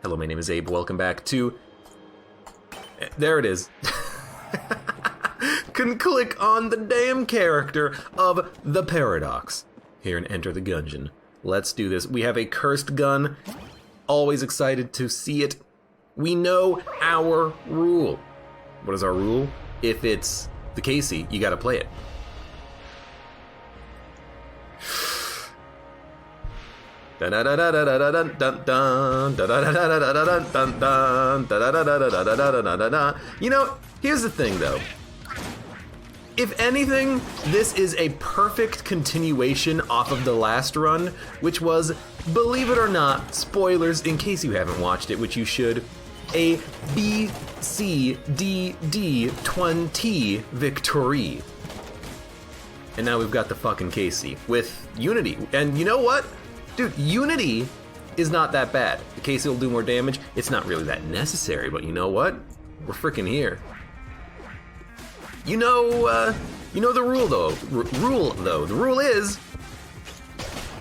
Hello, my name is Abe. Welcome back to... There it is. Can click on the damn character of the Paradox here in Enter the Gungeon. Let's do this. We have a cursed gun. Always excited to see it. We know our rule. What is our rule? If it's the Casey, you gotta play it. You know, here's the thing though. If anything, this is a perfect continuation off of the last run, which was, believe it or not, spoilers in case you haven't watched it, which you should, a BCDD20 victory. And now we've got the fucking Casey with Unity. And you know what? Dude, Unity is not that bad. The Casey will do more damage. It's not really that necessary, but you know what? We're freaking here. You know the rule though. The rule is,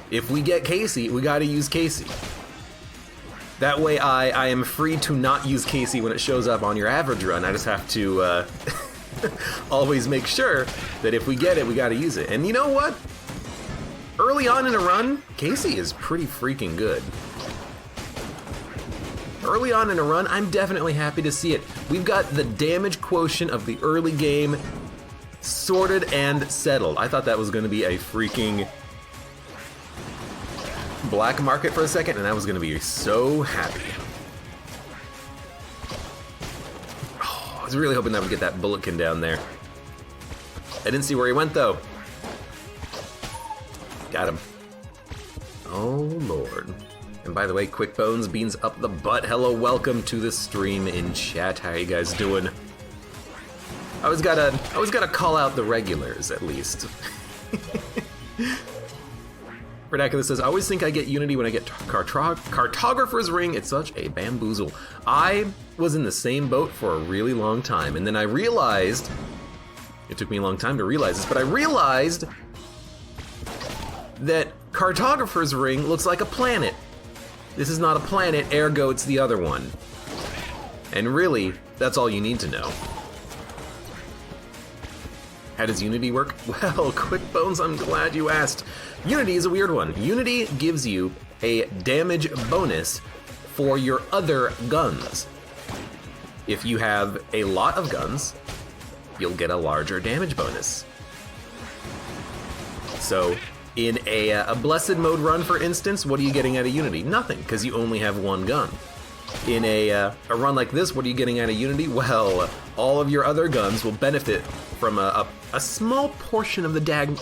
if we get Casey, we gotta use Casey. That way I am free to not use Casey when it shows up on your average run. I just have to always make sure that if we get it, we gotta use it. And you know what? Early on in a run, Casey is pretty freaking good. Early on in a run, I'm definitely happy to see it. We've got the damage quotient of the early game sorted and settled. I thought that was gonna be a freaking black market for a second, and I was gonna be so happy. Oh, I was really hoping that would get that bulletkin down there. I didn't see where he went though. Got him. Oh Lord. And by the way, Quick Bones, beans up the butt. Hello, welcome to the stream in chat. How you guys doing? I always gotta call out the regulars at least. Vernacular says, I always think I get Unity when I get Cartographer's Ring. It's such a bamboozle. I was in the same boat for a really long time, and then I realized, it took me a long time to realize this, but I realized that Cartographer's Ring looks like a planet. This is not a planet, ergo it's the other one. And really, that's all you need to know. How does Unity work? Well, Quick Bones, I'm glad you asked. Unity is a weird one. Unity gives you a damage bonus for your other guns. If you have a lot of guns, you'll get a larger damage bonus. So, in a Blessed Mode run, for instance, what are you getting out of Unity? Nothing, because you only have one gun. In a run like this, what are you getting out of Unity? Well, all of your other guns will benefit from a small portion of the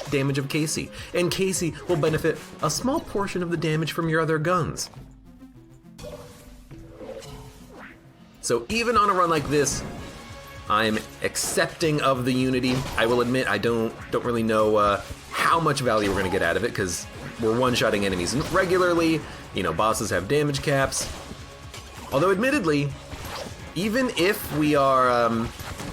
damage of Casey, and Casey will benefit a small portion of the damage from your other guns. So even on a run like this, I'm accepting of the Unity. I will admit I don't really know how much value we're gonna get out of it, because we're one-shotting enemies regularly. You know, bosses have damage caps. Although admittedly, even if we are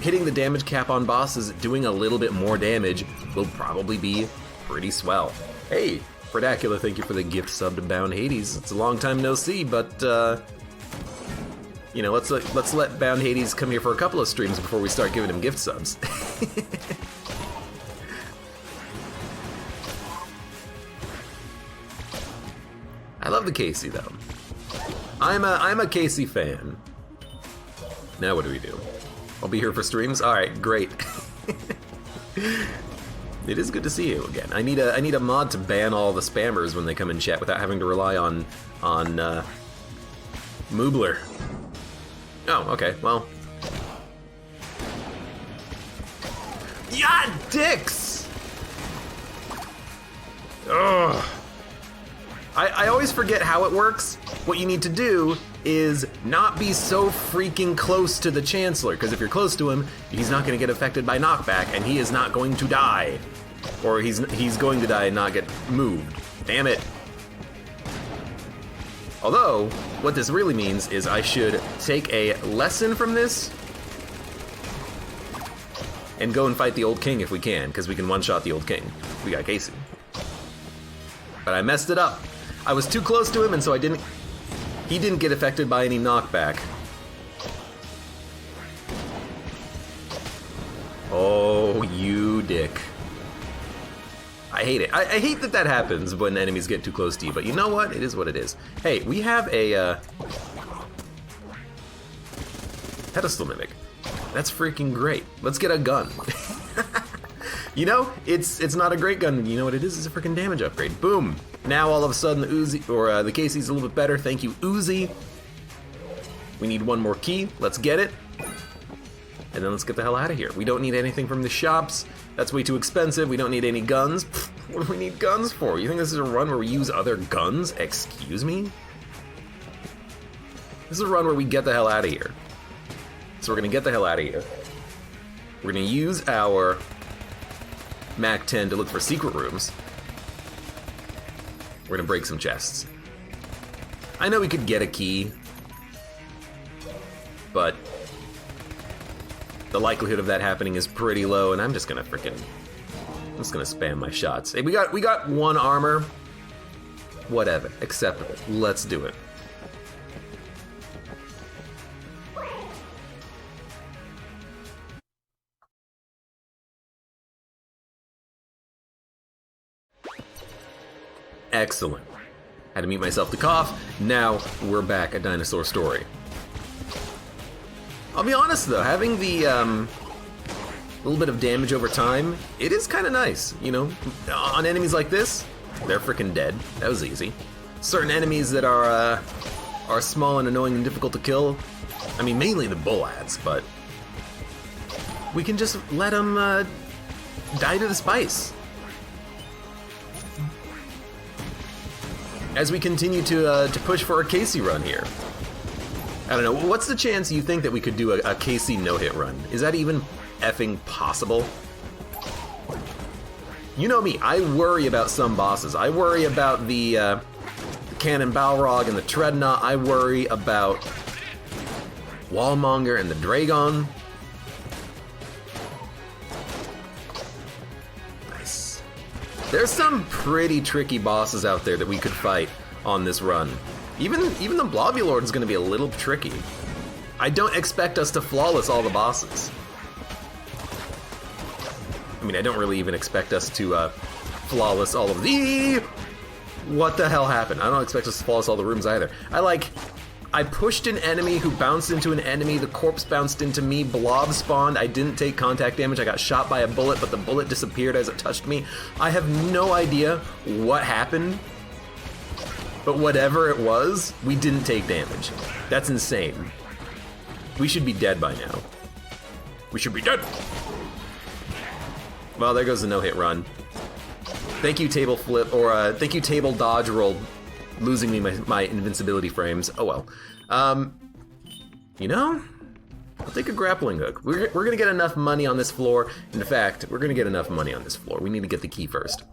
hitting the damage cap on bosses, doing a little bit more damage will probably be pretty swell. Hey, Predacula, thank you for the gift sub to Bound Hades. It's a long time no see, but you know, let's let Bound Hades come here for a couple of streams before we start giving him gift subs. I love the Casey though. I'm a Casey fan. Now what do we do? I'll be here for streams? Alright, great. It is good to see you again. I need a mod to ban all the spammers when they come in chat without having to rely on Moobler. Oh, okay, well. Yeah, dicks! Ugh. I always forget how it works. What you need to do is not be so freaking close to the Chancellor, because if you're close to him, he's not going to get affected by knockback, and he is not going to die. Or he's going to die and not get moved. Damn it. Although, what this really means is I should take a lesson from this and go and fight the Old King if we can, because we can one-shot the Old King. We got Casey. But I messed it up. I was too close to him, and so I didn't He didn't get affected by any knockback. Oh, you dick. I hate it. I hate that happens when enemies get too close to you, but you know what? It is what it is. Hey, we have a pedestal mimic. That's freaking great. Let's get a gun. You know, it's not a great gun. You know what it is? It's a freaking damage upgrade. Boom. Now all of a sudden the Uzi, or the Casey's a little bit better. Thank you, Uzi. We need one more key. Let's get it. And then let's get the hell out of here. We don't need anything from the shops. That's way too expensive. We don't need any guns. What do we need guns for? You think this is a run where we use other guns? Excuse me? This is a run where we get the hell out of here. So we're gonna get the hell out of here. We're gonna use our Mac 10 to look for secret rooms. We're gonna break some chests. I know we could get a key, but the likelihood of that happening is pretty low, and I'm just gonna spam my shots. Hey, we got one armor. Whatever, acceptable. Let's do it. Excellent. Had to mute myself to cough. Now we're back at Dinosaur Story. I'll be honest though, having the little bit of damage over time, it is kind of nice. You know, on enemies like this, they're freaking dead. That was easy. Certain enemies that are small and annoying and difficult to kill. I mean, mainly the bullads, but we can just let them die to the spice. As we continue to push for a Casey run here. I don't know, what's the chance you think that we could do a Casey no-hit run? Is that even effing possible? You know me, I worry about some bosses. I worry about the Cannon Balrog and the Treadnought. I worry about Wallmonger and the Dragon. Nice. There's some pretty tricky bosses out there that we could fight on this run. Even the Blobulord is going to be a little tricky. I don't expect us to flawless all the bosses. I mean, I don't really even expect us to flawless all of the... What the hell happened? I don't expect us to flawless all the rooms either. I pushed an enemy who bounced into an enemy, the corpse bounced into me, blob spawned, I didn't take contact damage, I got shot by a bullet, but the bullet disappeared as it touched me. I have no idea what happened. But whatever it was, we didn't take damage. That's insane. We should be dead by now. We should be dead! Well, there goes the no-hit run. Thank you, table flip, or thank you, table dodge roll, losing me my invincibility frames. Oh well. You know, I'll take a grappling hook. We're gonna get enough money on this floor. In fact, we're gonna get enough money on this floor. We need to get the key first.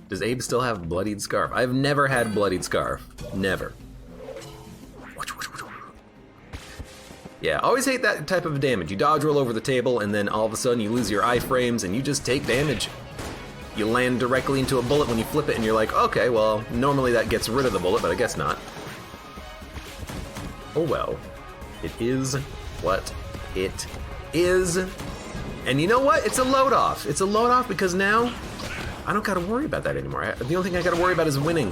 Does Abe still have Bloodied Scarf? I've never had Bloodied Scarf. Never. Yeah, always hate that type of damage. You dodge roll over the table, and then all of a sudden you lose your iframes, and you just take damage. You land directly into a bullet when you flip it, and you're like, okay, well, normally that gets rid of the bullet, but I guess not. Oh well. It is what it is. And you know what? It's a load off. It's a load off because now I don't gotta worry about that anymore. The only thing I gotta worry about is winning.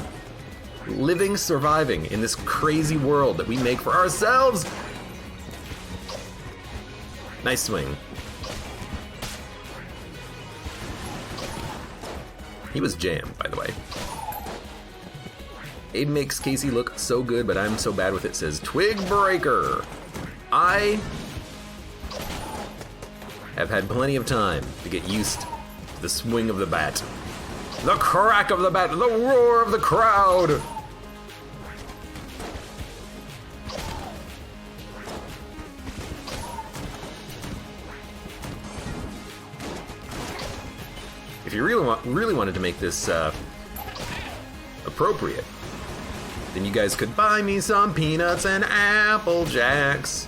Living, surviving in this crazy world that we make for ourselves. Nice swing. He was jammed, by the way. Abe makes Casey look so good, but I'm so bad with it, says Twig Breaker. I have had plenty of time to get used to the swing of the bat. The crack of the bat, the roar of the crowd. If you really wanted to make this appropriate, then you guys could buy me some peanuts and Apple Jacks.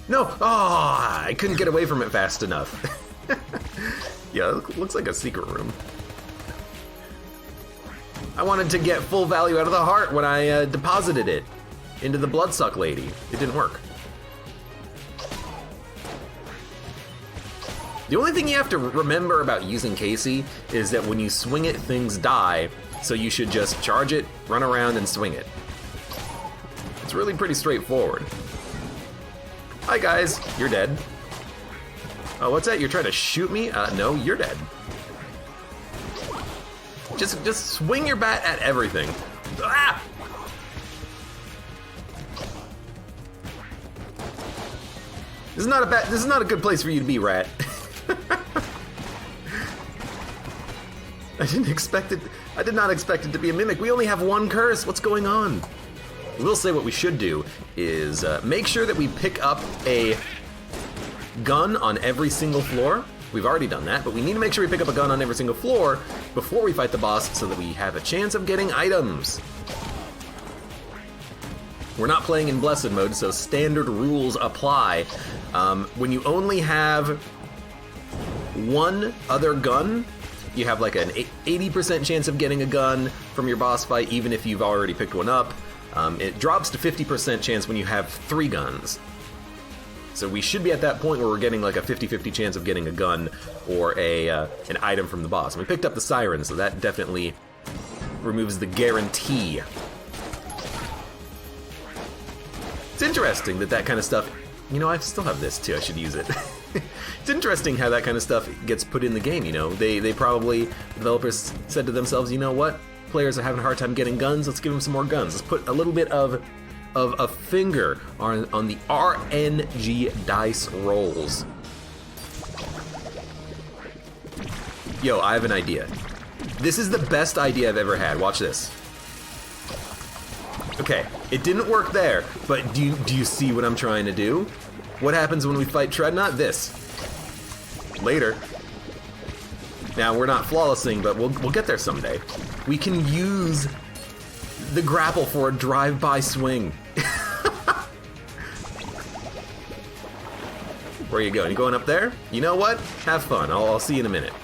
No, I couldn't get away from it fast enough. Yeah, it looks like a secret room. I wanted to get full value out of the heart when I deposited it into the bloodsuck lady. It didn't work. The only thing you have to remember about using Casey is that when you swing it, things die, so you should just charge it, run around, and swing it. It's really pretty straightforward. Hi guys, you're dead. Oh, what's that? You're trying to shoot me? No, you're dead. Just swing your bat at everything. Ah! This is not a good place for you to be, rat. I did not expect it to be a mimic. We only have one curse. What's going on? I will say what we should do is make sure that we pick up a gun on every single floor. We've already done that, but we need to make sure we pick up a gun on every single floor before we fight the boss so that we have a chance of getting items. We're not playing in Blessed mode, so standard rules apply. When you only have one other gun, you have like an 80% chance of getting a gun from your boss fight, even if you've already picked one up. It drops to 50% chance when you have 3 guns. So we should be at that point where we're getting like a 50-50 chance of getting a gun or an item from the boss. And we picked up the siren, so that definitely removes the guarantee. It's interesting that kind of stuff, you know, I still have this too, I should use it. It's interesting how that kind of stuff gets put in the game, you know. They probably, developers said to themselves, you know what, players are having a hard time getting guns, let's give them some more guns. Let's put a little bit of a finger on the RNG dice rolls. Yo, I have an idea. This is the best idea I've ever had. Watch this. Okay, it didn't work there, but do you see what I'm trying to do? What happens when we fight Treadnought? This. Later. Now, we're not flawlessing, but we'll get there someday. We can use the grapple for a drive-by swing. Where are you going? You going up there? You know what? Have fun. I'll see you in a minute.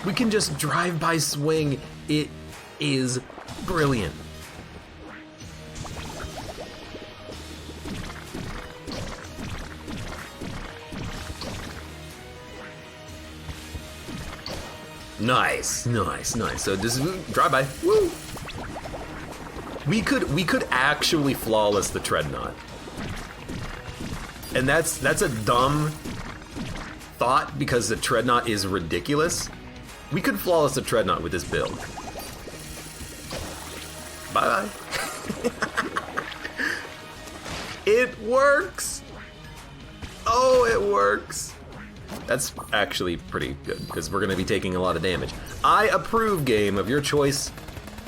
We can just drive-by swing. It is brilliant. Nice. So this is drive-by. Woo! We could actually flawless the Treadnought. And that's a dumb thought because the Treadnought is ridiculous. We could flawless the Treadnought with this build. Bye-bye. It works! Oh, it works! That's actually pretty good, because we're going to be taking a lot of damage. I approve, game, of your choice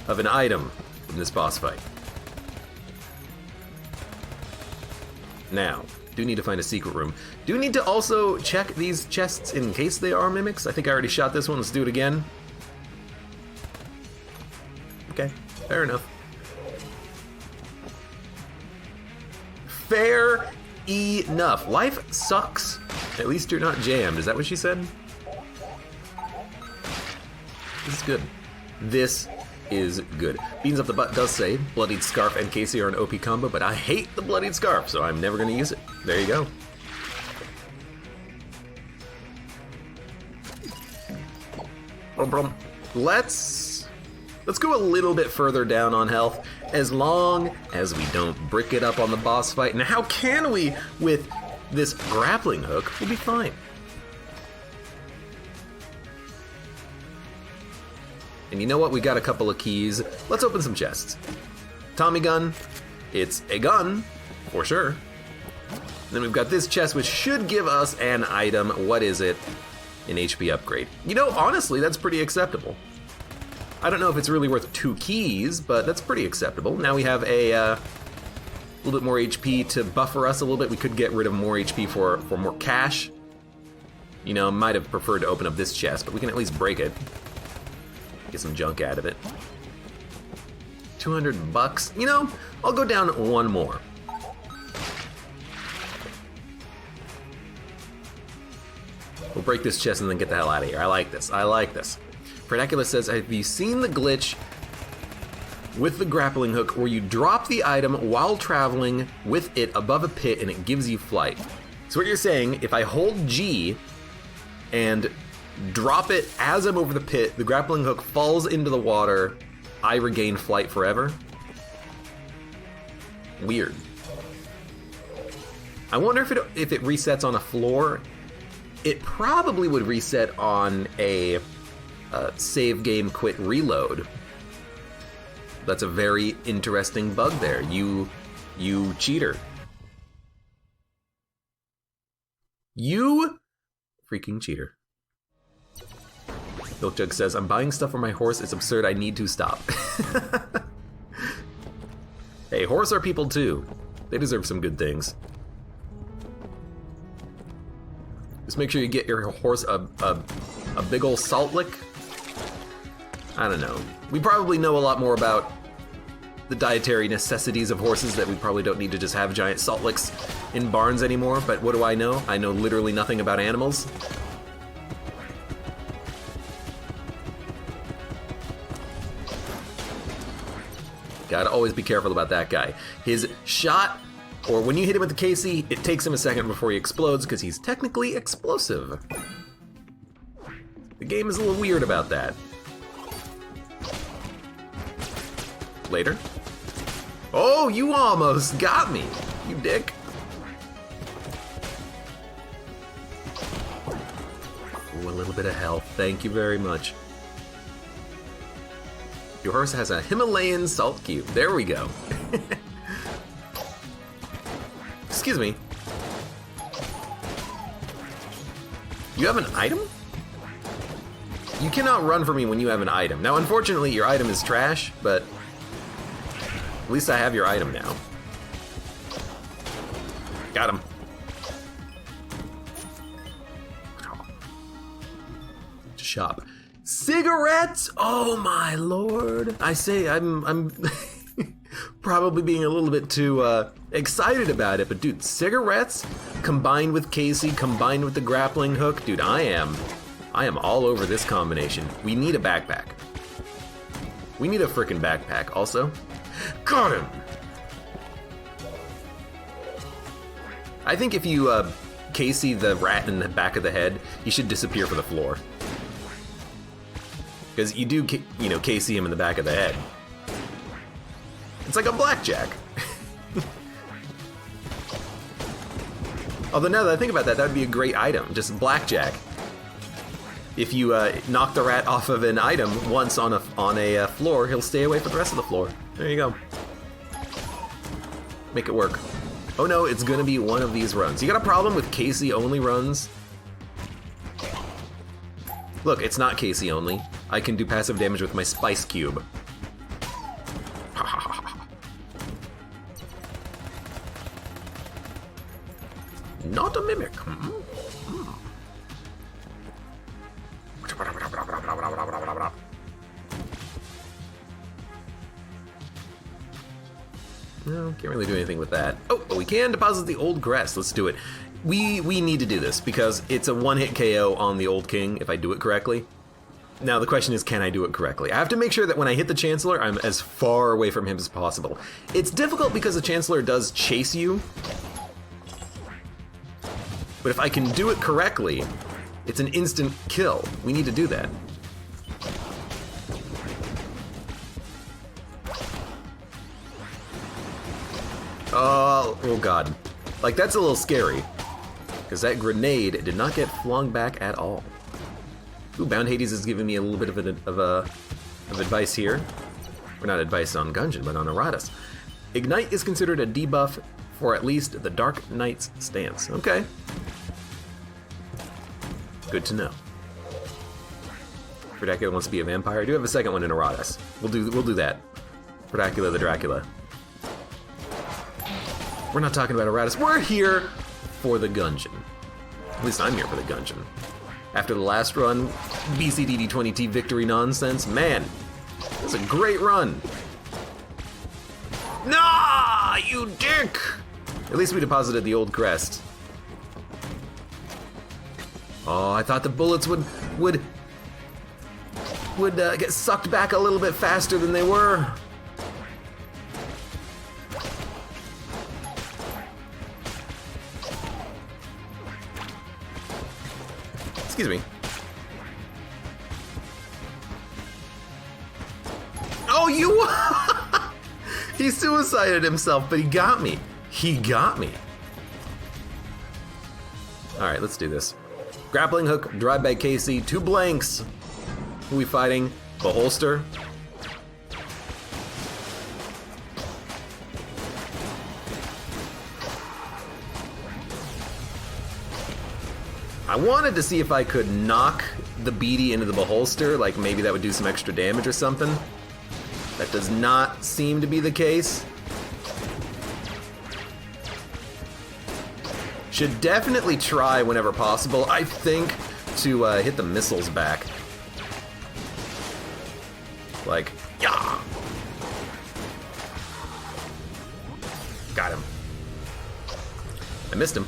of an item in this boss fight. Now, do need to find a secret room. Do need to also check these chests in case they are mimics. I think I already shot this one. Let's do it again. Okay, fair enough. Fair enough. Life sucks. At least you're not jammed. Is that what she said? This is good. This is good. Beans Up the Butt does say Bloodied Scarf and Casey are an OP combo, but I hate the Bloodied Scarf, so I'm never going to use it. There you go. Let's go a little bit further down on health, as long as we don't brick it up on the boss fight. Now, how can we with this grappling hook? We'll be fine. And you know what? We got a couple of keys. Let's open some chests. Tommy gun. It's a gun, for sure. Then we've got this chest, which should give us an item. What is it? An HP upgrade. You know, honestly, that's pretty acceptable. I don't know if it's really worth 2 keys, but that's pretty acceptable. Now we have a little bit more HP to buffer us a little bit. We could get rid of more HP for more cash. You know, might have preferred to open up this chest, but we can at least break it. Get some junk out of it. 200 bucks. You know, I'll go down one more. We'll break this chest and then get the hell out of here. I like this. I like this. Predacula says, have you seen the glitch with the grappling hook where you drop the item while traveling with it above a pit and it gives you flight? So what you're saying, if I hold G and drop it as I'm over the pit, the grappling hook falls into the water, I regain flight forever? Weird. I wonder if it resets on a floor. It probably would reset on a save game quit reload. That's a very interesting bug there. You cheater. You freaking cheater. Milk Jug says, I'm buying stuff for my horse. It's absurd. I need to stop. Hey, horse are people too. They deserve some good things. Just make sure you get your horse a big ol' salt lick. I don't know. We probably know a lot more about the dietary necessities of horses that we probably don't need to just have giant salt licks in barns anymore, but what do I know? I know literally nothing about animals. Gotta always be careful about that guy. His shot, or when you hit him with the KC, it takes him a second before he explodes because he's technically explosive. The game is a little weird about that. Later. Oh, you almost got me, you dick. Ooh, a little bit of health. Thank you very much. Your horse has a Himalayan salt cube. There we go. Excuse me. You have an item? You cannot run for me when you have an item. Now, unfortunately, your item is trash, but at least I have your item now. Got him. Shop. Cigarettes? Oh my lord. I say I'm probably being a little bit too excited about it, but dude, cigarettes combined with Casey, combined with the grappling hook, dude, I am all over this combination. We need a backpack. We need a frickin' backpack also. Got him! I think if you Casey the rat in the back of the head, he should disappear from the floor. Because you do, you know, Casey him in the back of the head. It's like a blackjack. Although now that I think about that, that would be a great item, just blackjack. If you knock the rat off of an item once on a floor, he'll stay away for the rest of the floor. There you go. Make it work. Oh no, it's gonna be one of these runs. You got a problem with Casey only runs? Look, it's not Casey only. I can do passive damage with my spice cube. Not a mimic. No, can't really do anything with that. Oh, but we can deposit the old crest. Let's do it. We need to do this because it's a one-hit KO on the old king if I do it correctly. Now the question is, can I do it correctly? I have to make sure that when I hit the Chancellor, I'm as far away from him as possible. It's difficult because the Chancellor does chase you. But if I can do it correctly, it's an instant kill. We need to do that. Oh god. Like, that's a little scary. Because that grenade did not get flung back at all. Ooh, Bound Hades is giving me a little bit of advice here. Or not advice on Gungeon, but on Eratus. Ignite is considered a debuff for at least the Dark Knight's stance. Okay. Good to know. Predacula wants to be a vampire. I do have a second one in Eratus. We'll do that. Predacula the Dracula. We're not talking about Eratus. We're here for the Gungeon. At least I'm here for the Gungeon. After the last run, BCDD20T victory nonsense, man, that's a great run. Nah, you dick! At least we deposited the old crest. Oh, Oh, I thought the bullets would get sucked back a little bit faster than they were. Excuse me. Oh, you! He suicided himself, but he got me. He got me. All right, let's do this. Grappling hook, drive by Casey, 2 blanks. Who are we fighting? Beholster. I wanted to see if I could knock the beady into the beholster, like maybe that would do some extra damage or something. That does not seem to be the case. Should definitely try whenever possible, I think, to hit the missiles back. Like, yeah! Got him. I missed him.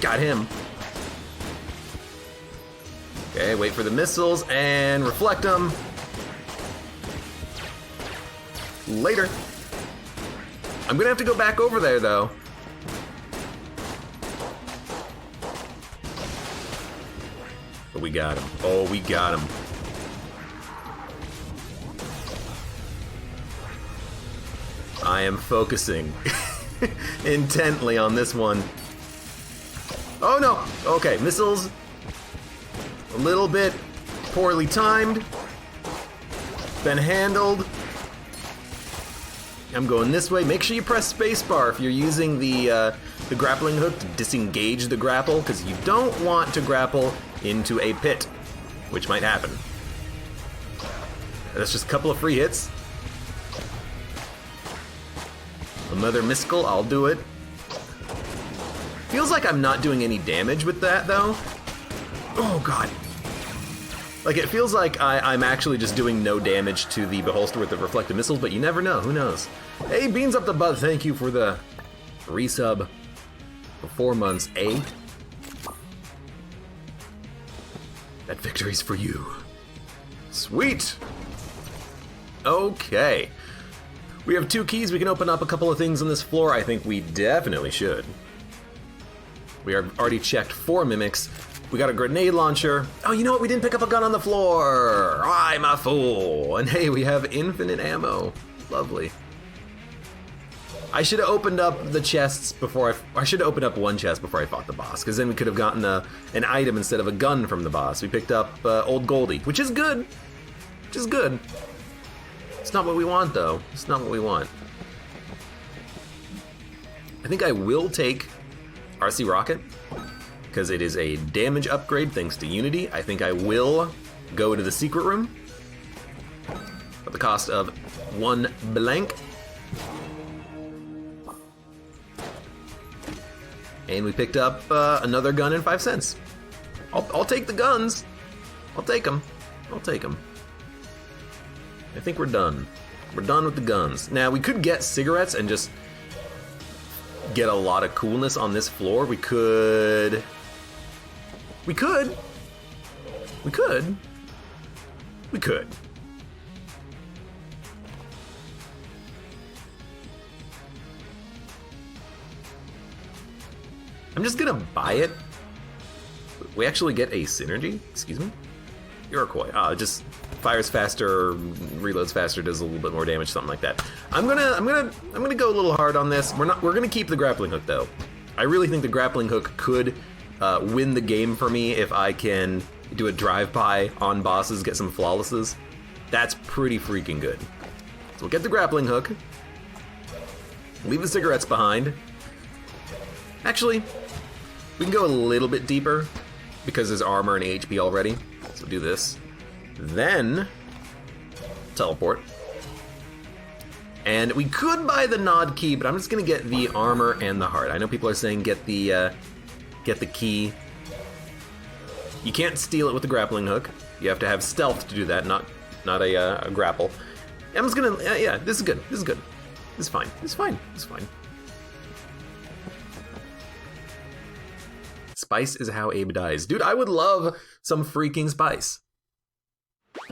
Got him. Okay, wait for the missiles and reflect them. Later. I'm gonna have to go back over there, though. But we got him. Oh, we got him. I am focusing intently on this one. Oh no! Okay, missiles. A little bit poorly timed. Been handled. I'm going this way. Make sure you press spacebar if you're using the grappling hook to disengage the grapple, because you don't want to grapple into a pit, which might happen. That's just a couple of free hits. Another Mystical, I'll do it. Feels like I'm not doing any damage with that, though. Oh, God. Like, it feels like I'm actually just doing no damage to the Beholster with the reflective missiles, but you never know. Who knows? Hey, Beans Up the Butt, thank you for the resub for 4 months, eh? That victory's for you. Sweet! Okay. We have 2 keys. We can open up a couple of things on this floor. I think we definitely should. We are already checked 4 mimics. We got a grenade launcher. Oh, you know what? We didn't pick up a gun on the floor. I'm a fool. And hey, we have infinite ammo. Lovely. I should have opened up the chests before I should have opened up 1 chest before I fought the boss, because then we could have gotten an item instead of a gun from the boss. We picked up Old Goldie, which is good. Which is good. It's not what we want, though. It's not what we want. I think I will take RC Rocket, because it is a damage upgrade thanks to Unity. I think I will go to the secret room at the cost of 1 blank. And we picked up another gun and 5 cents. I'll take the guns. I'll take them. I'll take them. I think we're done. We're done with the guns. Now, we could get cigarettes and just get a lot of coolness on this floor. We could. We could. We could. We could. I'm just gonna buy it. We actually get a synergy? Excuse me? Iroquois. It just fires faster, reloads faster, does a little bit more damage, something like that. I'm gonna go a little hard on this. We're gonna keep the grappling hook though. I really think the grappling hook could win the game for me if I can do a drive-by on bosses, get some flawlesses. That's pretty freaking good. So we'll get the grappling hook. Leave the cigarettes behind. Actually, we can go a little bit deeper because there's armor and HP already. So do this. Then teleport. And we could buy the nod key, but I'm just gonna get the armor and the heart. I know people are saying get the key. You can't steal it with the grappling hook. You have to have stealth to do that, not a grapple. I'm just gonna yeah, this is good. This is good. This is fine. This is fine. This is fine. Spice is how Abe dies. Dude, I would love some freaking spice.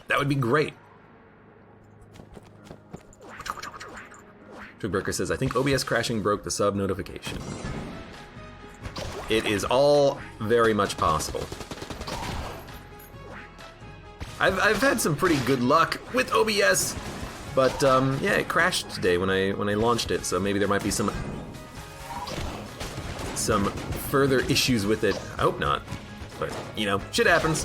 That would be great. Trigbreaker says, I think OBS crashing broke the sub notification. It is all very much possible. I've had some pretty good luck with OBS, but yeah, it crashed today when I launched it, so maybe there might be some further issues with it. I hope not, but you know, shit happens.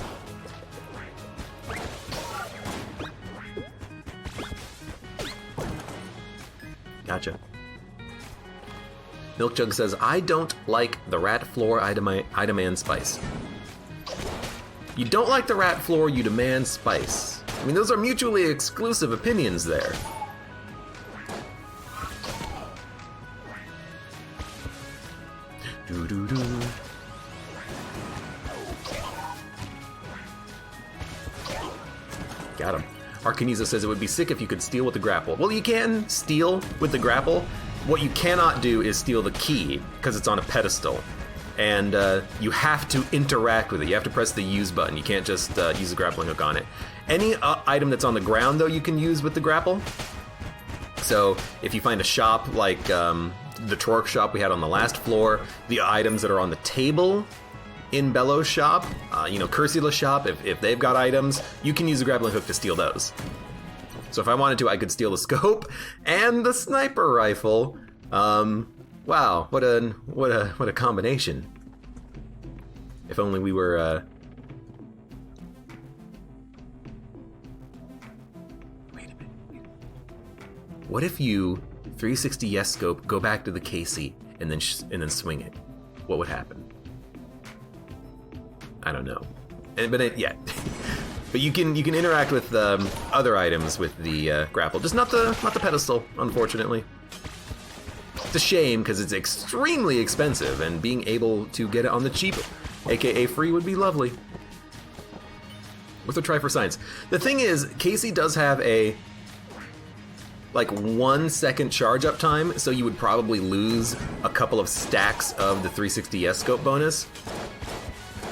Gotcha. Milk Jug says, I don't like the rat floor, I demand spice. You don't like the rat floor, you demand spice. I mean, those are mutually exclusive opinions there. Doo-doo-doo. Got him. Arcanisa says it would be sick if you could steal with the grapple. Well, you can steal with the grapple. What you cannot do is steal the key, because it's on a pedestal. And you have to interact with it. You have to press the use button. You can't just use the grappling hook on it. Any item that's on the ground, though, you can use with the grapple. So if you find a shop like the Torque shop we had on the last floor, the items that are on the table in Bellows shop, you know, Cursula's shop, if they've got items, you can use the grappling hook to steal those. So if I wanted to, I could steal the scope and the sniper rifle. Wow, what a combination. If only we were Wait a minute. What if you 360 yes scope, go back to the Casey, and then swing it? What would happen? I don't know. Yeah. But you can interact with other items with the grapple, just not the pedestal, unfortunately. It's a shame because it's extremely expensive, and being able to get it on the cheap, aka free, would be lovely. With a try for science. The thing is, Casey does have a like 1 second charge up time, so you would probably lose a couple of stacks of the 360 S scope bonus.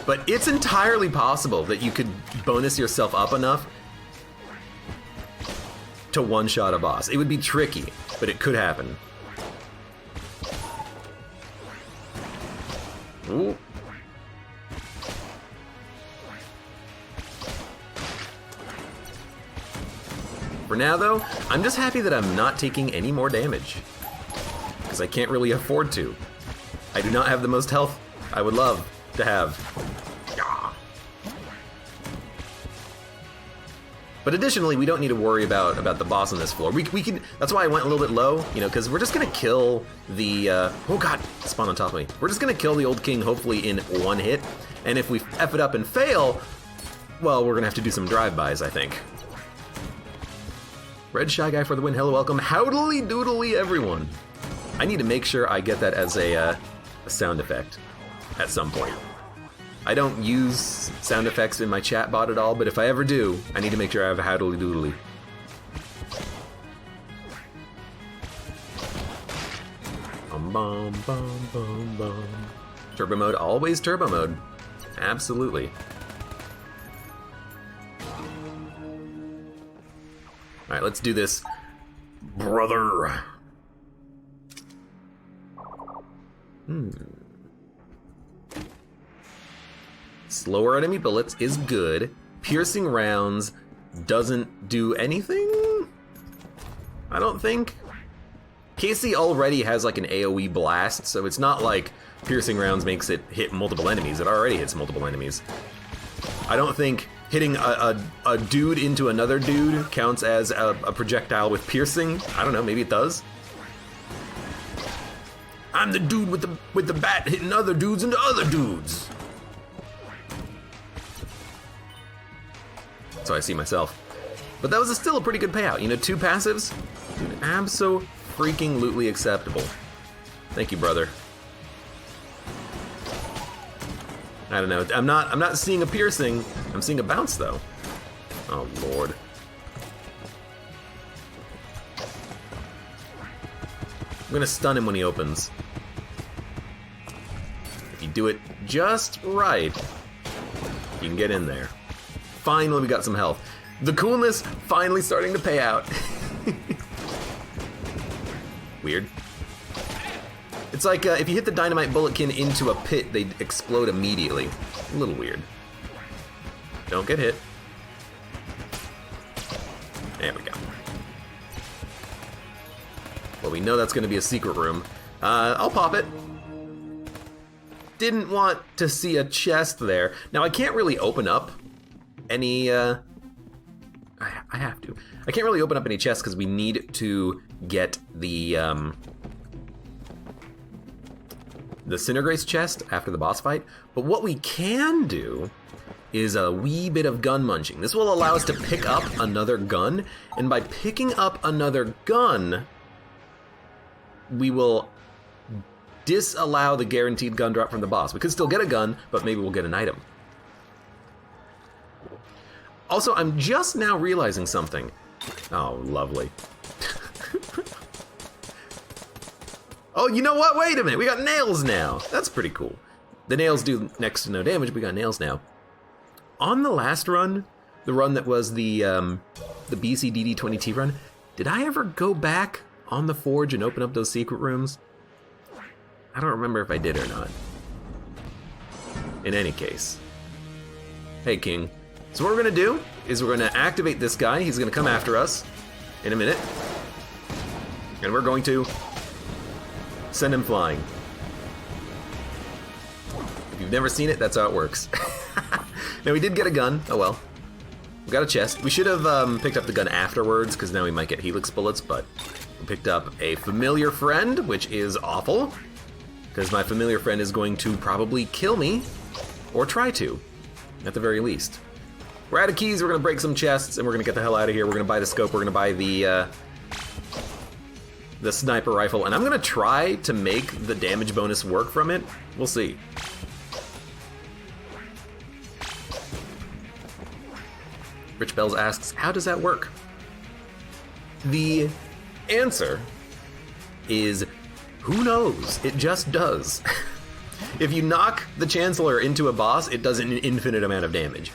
But it's entirely possible that you could bonus yourself up enough to one-shot a boss. It would be tricky, but it could happen. Ooh. For now, though, I'm just happy that I'm not taking any more damage, because I can't really afford to. I do not have the most health I would love to have. But additionally, we don't need to worry about the boss on this floor. We can. That's why I went a little bit low, you know, because we're just gonna kill the. Oh God! Spawn on top of me. We're just gonna kill the old king, hopefully in one hit. And if we f it up and fail, well, we're gonna have to do some drive-bys, I think. Red Shy Guy for the win. Hello, welcome. Howdly doodly, everyone. I need to make sure I get that as a sound effect at some point. I don't use sound effects in my chat bot at all, but if I ever do, I need to make sure I have a howdly doodly. Bum bum bum bum bum. Turbo mode, always turbo mode. Absolutely. Alright, let's do this, brother. Slower enemy bullets is good. Piercing rounds doesn't do anything? I don't think. Casey already has like an AoE blast, so it's not like piercing rounds makes it hit multiple enemies. It already hits multiple enemies. I don't think hitting a dude into another dude counts as a projectile with piercing. I don't know, maybe it does. I'm the dude with the bat hitting other dudes into other dudes. So I see myself. But that was still a pretty good payout. You know, 2 passives? Dude, abso-freaking-lutely acceptable. Thank you, brother. I don't know. I'm not seeing a piercing. I'm seeing a bounce, though. Oh, Lord. I'm gonna stun him when he opens. If you do it just right, you can get in there. Finally, we got some health. The coolness finally starting to pay out. Weird. It's like if you hit the dynamite bulletkin into a pit, they explode immediately. A little weird. Don't get hit. There we go. Well, we know that's going to be a secret room. I'll pop it. Didn't want to see a chest there. Now, I can't really open up any... I have to. I can't really open up any chests because we need to get the Cinergrace chest after the boss fight. But what we can do is a wee bit of gun munching. This will allow us to pick up another gun, and by picking up another gun, we will disallow the guaranteed gun drop from the boss. We could still get a gun, but maybe we'll get an item. Also, I'm just now realizing something. Oh, lovely. Oh, you know what? Wait a minute. We got nails now. That's pretty cool. The nails do next to no damage. We got nails now. On the last run, the run that was the BCDD20T run, did I ever go back on the forge and open up those secret rooms? I don't remember if I did or not. In any case. Hey, King. So what we're going to do is we're going to activate this guy. He's going to come after us in a minute. And we're going to send him flying. If you've never seen it, that's how it works. Now, we did get a gun. Oh, well. We got a chest. We should have picked up the gun afterwards, because now we might get helix bullets, but we picked up a familiar friend, which is awful, because my familiar friend is going to probably kill me, or try to, at the very least. We're out of keys. We're going to break some chests, and we're going to get the hell out of here. We're going to buy the scope. We're going to buy the sniper rifle, and I'm going to try to make the damage bonus work from it. We'll see. Rich Bells asks, how does that work? The answer is, who knows? It just does. If you knock the Chancellor into a boss, it does an infinite amount of damage.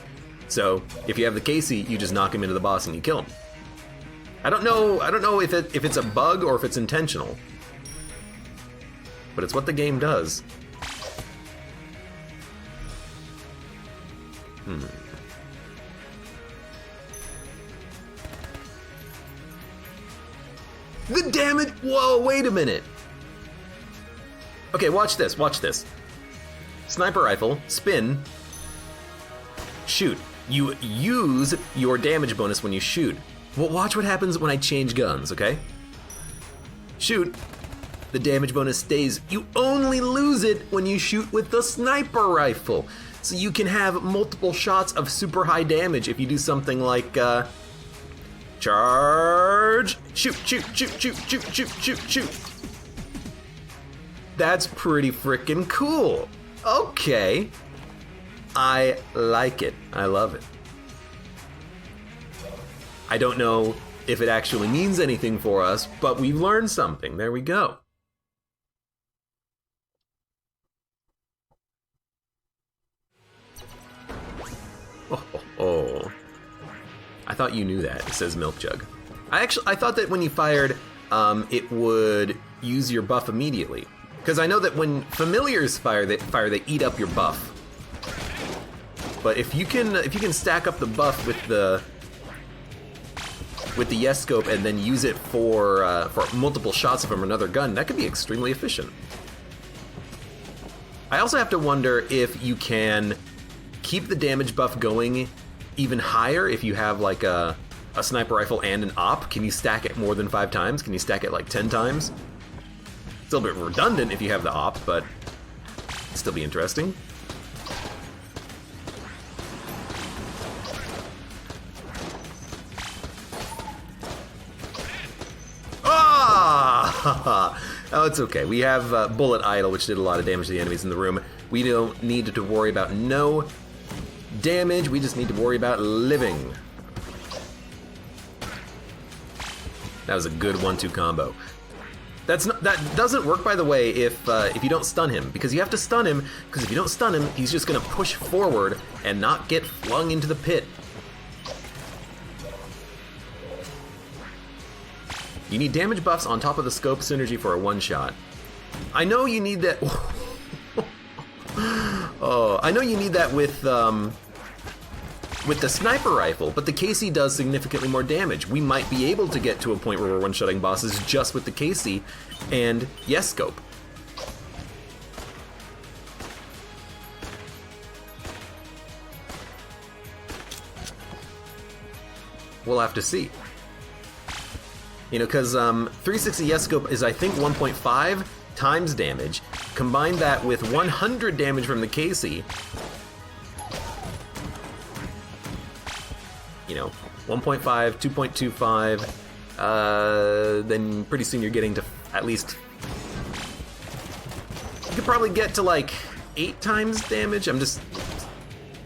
So if you have the Casey, you just knock him into the boss and you kill him. I don't know if it's a bug or if it's intentional, but it's what the game does. The damage! Whoa, wait a minute. Okay, watch this, watch this. Sniper rifle, spin, shoot. You use your damage bonus when you shoot. Well, watch what happens when I change guns, okay? Shoot. The damage bonus stays. You only lose it when you shoot with the sniper rifle. So you can have multiple shots of super high damage if you do something like, charge, shoot, shoot, shoot, shoot, shoot, shoot, shoot, shoot. That's pretty freaking cool. Okay. I like it. I love it. I don't know if it actually means anything for us, but we've learned something. There we go. Oh. I thought you knew that, says Milk Jug. I thought that when you fired, it would use your buff immediately. Because I know that when familiars fire, they eat up your buff. But if you can stack up the buff with the yes scope and then use it for multiple shots from another gun, that could be extremely efficient. I also have to wonder if you can keep the damage buff going even higher if you have like a sniper rifle and an op. Can you stack it more than 5 times? Can you stack it like 10 times? It's a little bit redundant if you have the op, but it'd still be interesting. Oh, it's okay. We have Bullet Idol, which did a lot of damage to the enemies in the room. We don't need to worry about no damage. We just need to worry about living. That was a good 1-2 combo. That doesn't work, by the way, if you don't stun him, because you have to stun him, because if you don't stun him, he's just gonna push forward and not get flung into the pit. You need damage buffs on top of the scope synergy for a one-shot. I know you need that. Oh, I know you need that with the sniper rifle, but the KC does significantly more damage. We might be able to get to a point where we're one-shotting bosses just with the KC and yes scope. We'll have to see. You know, because 360 yes scope is, I think, 1.5 times damage. Combine that with 100 damage from the KC. You know, 1.5, 2.25, then pretty soon you're getting to at least... You could probably get to like 8 times damage. I'm just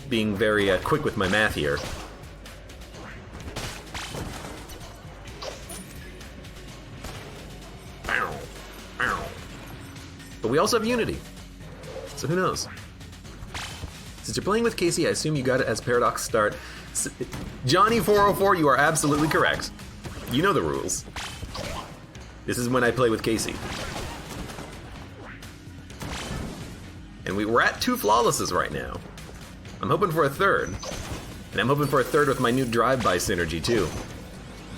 being very quick with my math here. But we also have Unity, so who knows? Since you're playing with Casey, I assume you got it as Paradox start. Johnny404, you are absolutely correct. You know the rules. This is when I play with Casey. And we're at 2 flawlesses right now. I'm hoping for a third. And I'm hoping for a third with my new drive-by synergy too.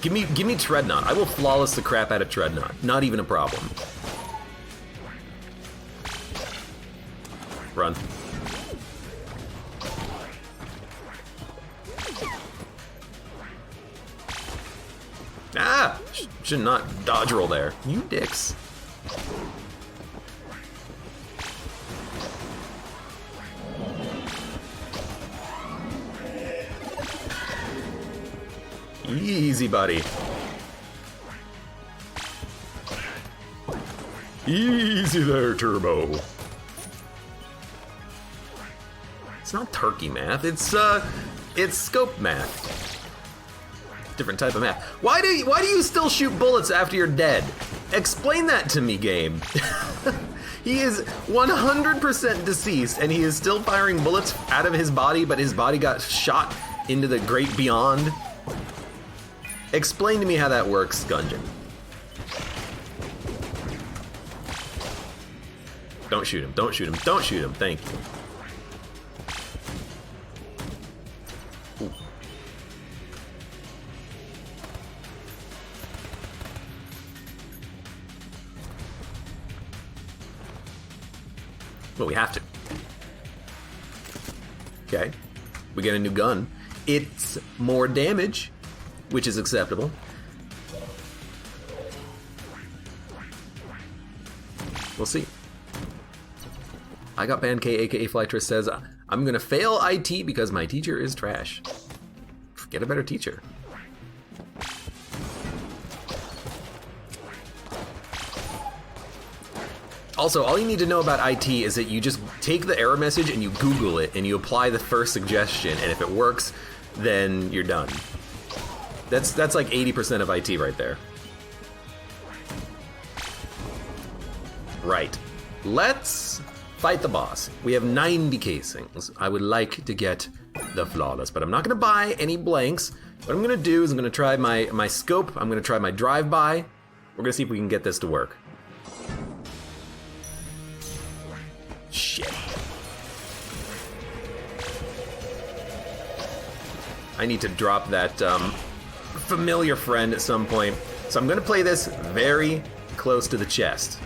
Give me Treadnought. I will flawless the crap out of Treadnought. Not even a problem. Run. Ah! Should not dodge roll there. You dicks. Easy, buddy. Easy there, Turbo. It's not turkey math, it's scope math. Different type of math. Why do you still shoot bullets after you're dead? Explain that to me, game. He is 100% deceased and he is still firing bullets out of his body, but his body got shot into the great beyond. Explain to me how that works, Gungeon. Don't shoot him, don't shoot him, don't shoot him, thank you. Ooh. Well, we have to. Okay, we get a new gun. It's more damage, which is acceptable. We'll see. I got Ban K, aka Flytress, says, I'm gonna fail IT because my teacher is trash. Get a better teacher. Also, all you need to know about IT is that you just take the error message and you Google it and you apply the first suggestion, and if it works, then you're done. That's like 80% of IT right there. Right. Let's fight the boss. We have 90 casings. I would like to get the flawless, but I'm not gonna buy any blanks. What I'm gonna do is I'm gonna try my scope, I'm gonna try my drive-by. We're gonna see if we can get this to work. Shit. I need to drop that familiar friend at some point. So I'm gonna play this very close to the chest.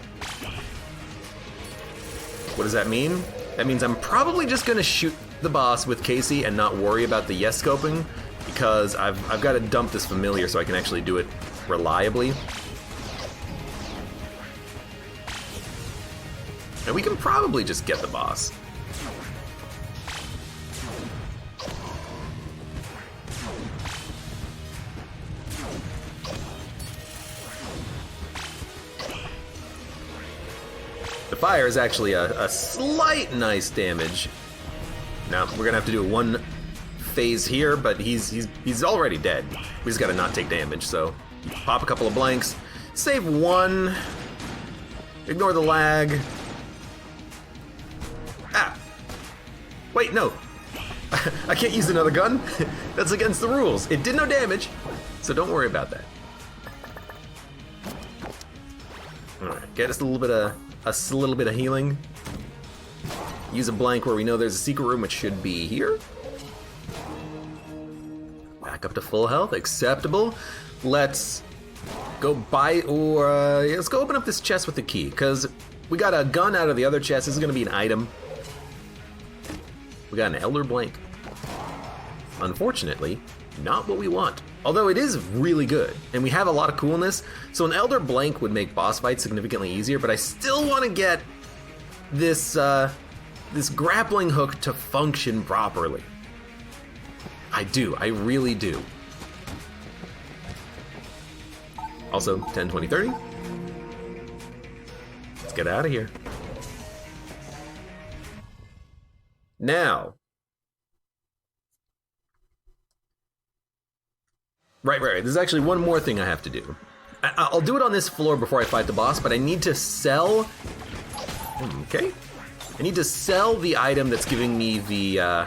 What does that mean? That means I'm probably just gonna shoot the boss with Casey and not worry about the yes scoping, because I've got to dump this familiar so I can actually do it reliably. And we can probably just get the boss. The fire is actually a slight nice damage. Now we're gonna have to do one phase here, but he's already dead. We just gotta not take damage. So pop a couple of blanks, save one Ignore the lag. Ah! Wait, no. I can't use another gun. That's against the rules. It did no damage, so don't worry about that. Alright, get us a little bit of healing. Use a blank where we know there's a secret room, which should be here. Back up to full health, acceptable. Let's go buy, or let's go open up this chest with the key, because we got a gun out of the other chest. This is going to be an item. We got an Elder Blank. Unfortunately, not what we want. Although it is really good, and we have a lot of coolness, so an Elder Blank would make boss fights significantly easier, but I still want to get this, this grappling hook to function properly. I do, I really do. Also, 10, 20, 30. Let's get out of here. Now. Right. There's actually one more thing I have to do. I'll do it on this floor before I fight the boss, but I need to sell... Okay. I need to sell the item that's giving me the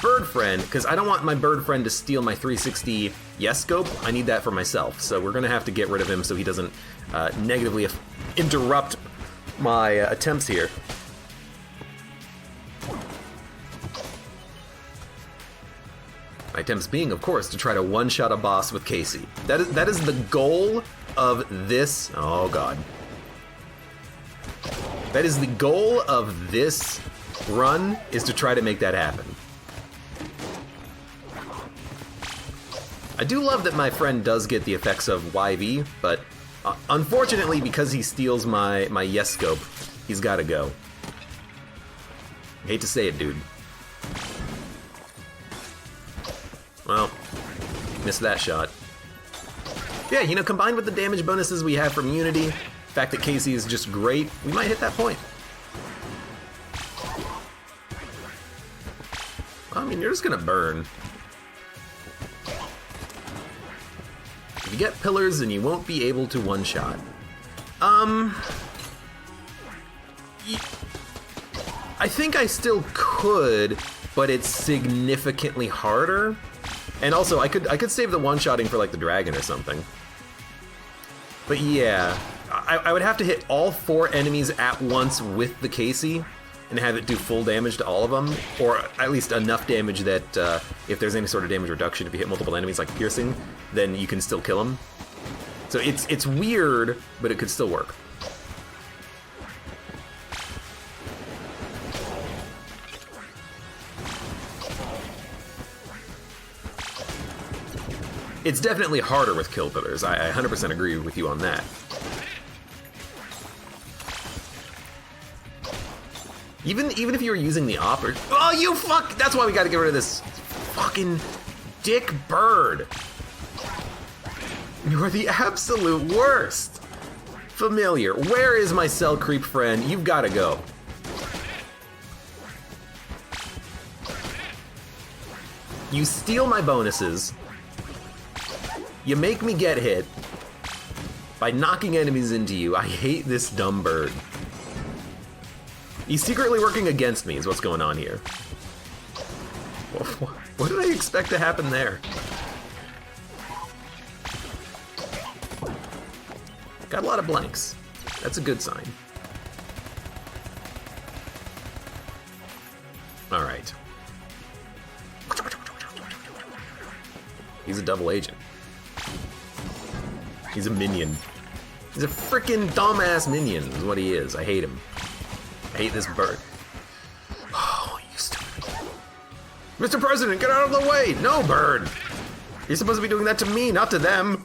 bird friend, because I don't want my bird friend to steal my 360 yes scope. I need that for myself, so we're going to have to get rid of him so he doesn't negatively interrupt my attempts here. My attempts being, of course, to try to one-shot a boss with Casey. That is the goal of this... Oh, God. That is the goal of this run, is to try to make that happen. I do love that my friend does get the effects of YV, but unfortunately, because he steals my yes scope, he's got to go. I hate to say it, dude. Well, missed that shot. Yeah, you know, combined with the damage bonuses we have from Unity, the fact that Casey is just great, we might hit that point. I mean, you're just gonna burn. You get pillars and you won't be able to one-shot. I think I still could, but it's significantly harder. And also, I could save the one-shotting for like the dragon or something. But yeah, I would have to hit all 4 enemies at once with the Casey and have it do full damage to all of them, or at least enough damage that if there's any sort of damage reduction, if you hit multiple enemies like piercing, then you can still kill them. So it's weird, but it could still work. It's definitely harder with kill pillars. I 100% agree with you on that. Even if you were using the opera... Oh, you fuck! That's why we gotta get rid of this fucking dick bird. You're the absolute worst. Familiar, where is my cell creep friend? You've gotta go. You steal my bonuses. You make me get hit by knocking enemies into you. I hate this dumb bird. He's secretly working against me is what's going on here. What did I expect to happen there? Got a lot of blanks. That's a good sign. All right. He's a double agent. He's a minion. He's a freaking dumbass minion is what he is. I hate him. I hate this bird. Oh, you stupid. Mr. President, get out of the way! No, bird! You're supposed to be doing that to me, not to them.